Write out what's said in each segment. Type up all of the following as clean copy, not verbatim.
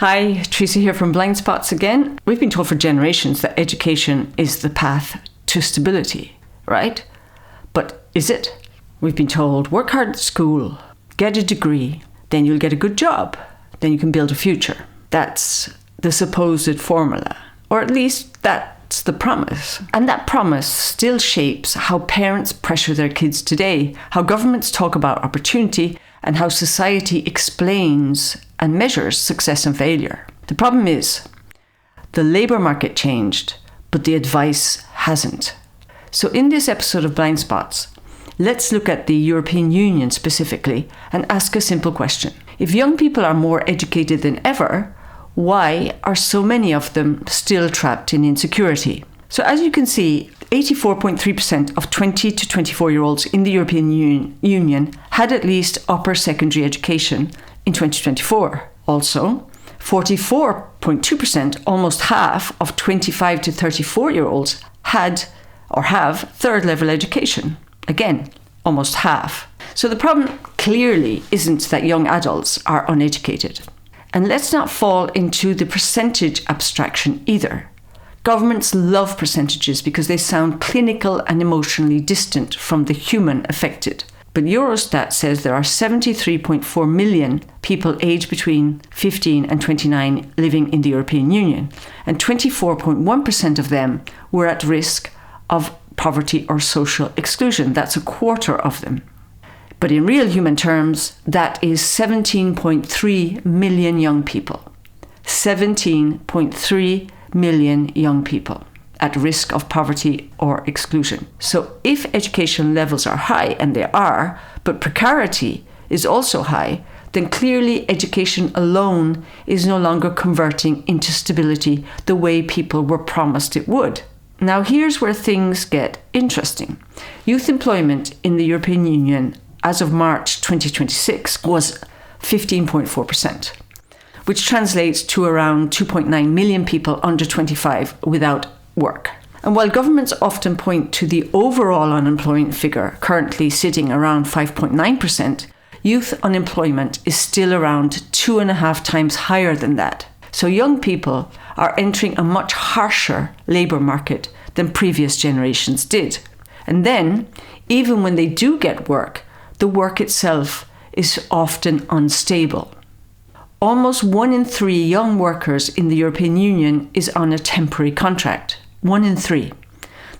Hi, Teresa here from Blind Spots again. We've been told for generations that education is the path to stability, right? But is it? We've been told work hard at school, get a degree, then you'll get a good job, then you can build a future. That's the supposed formula, or at least that's the promise. And that promise still shapes how parents pressure their kids today, how governments talk about opportunity, and how society explains and measures success and failure. The problem is, the labour market changed, but the advice hasn't. So in this episode of Blind Spots, let's look at the European Union specifically and ask a simple question. If young people are more educated than ever, why are so many of them still trapped in insecurity? So as you can see, 84.3% of 20 to 24-year-olds in the European Union had at least upper secondary education in 2024. Also, 44.2%, almost half of 25 to 34-year-olds had or have third-level education. Again, almost half. So the problem clearly isn't that young adults are uneducated. And let's not fall into the percentage abstraction either. Governments love percentages because they sound clinical and emotionally distant from the human affected. But Eurostat says there are 73.4 million people aged between 15 and 29 living in the European Union, and 24.1% of them were at risk of poverty or social exclusion. That's a quarter of them. But in real human terms, that is 17.3 million young people. 17.3 million young people at risk of poverty or exclusion. So if education levels are high, and they are, but precarity is also high, then clearly education alone is no longer converting into stability the way people were promised it would. Now here's where things get interesting. Youth employment in the European Union as of March 2026 was 15.4%. which translates to around 2.9 million people under 25 without work. And while governments often point to the overall unemployment figure currently sitting around 5.9%, youth unemployment is still around 2.5 times higher than that. So young people are entering a much harsher labour market than previous generations did. And then, even when they do get work, the work itself is often unstable. Almost 1 in 3 young workers in the European Union is on a temporary contract. 1 in 3.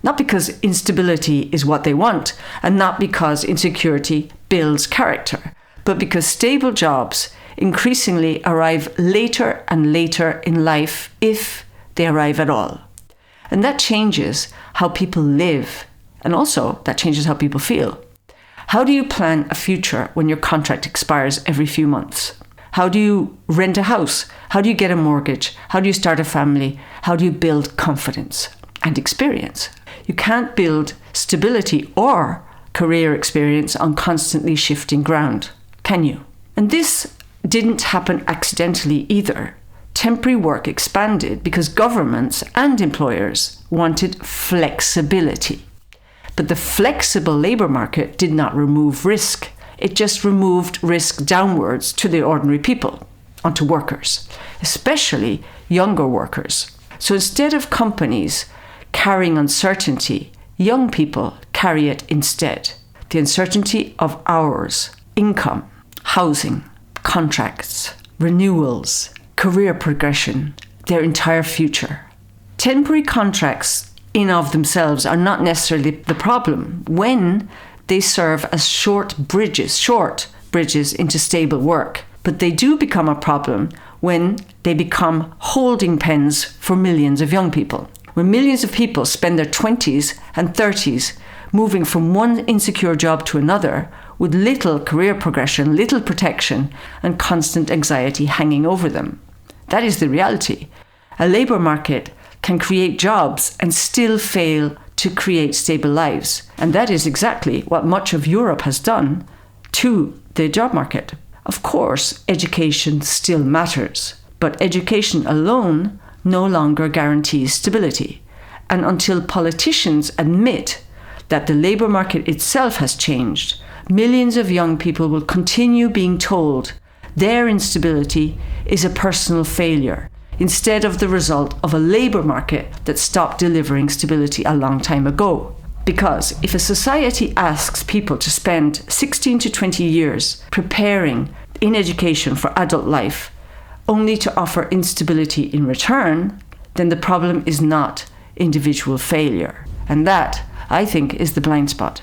Not because instability is what they want, and not because insecurity builds character, but because stable jobs increasingly arrive later and later in life, if they arrive at all. And that changes how people live, and also that changes how people feel. How do you plan a future when your contract expires every few months? How do you rent a house? How do you get a mortgage? How do you start a family? How do you build confidence and experience? You can't build stability or career experience on constantly shifting ground, can you? And this didn't happen accidentally either. Temporary work expanded because governments and employers wanted flexibility. But the flexible labour market did not remove risk. It just removed risk downwards to the ordinary people, onto workers, especially younger workers. So instead of companies carrying uncertainty, young people carry it instead. The uncertainty of hours, income, housing, contracts, renewals, career progression, their entire future. Temporary contracts in of themselves are not necessarily the problem when they serve as short bridges into stable work. But they do become a problem when they become holding pens for millions of young people. When millions of people spend their 20s and 30s moving from one insecure job to another with little career progression, little protection, and constant anxiety hanging over them. That is the reality. A labour market can create jobs and still fail to create stable lives. And that is exactly what much of Europe has done to the job market. Of course, education still matters, but education alone no longer guarantees stability. And until politicians admit that the labour market itself has changed, millions of young people will continue being told their instability is a personal failure, instead of the result of a labour market that stopped delivering stability a long time ago. Because if a society asks people to spend 16 to 20 years preparing in education for adult life, only to offer instability in return, then the problem is not individual failure. And that, I think, is the blind spot.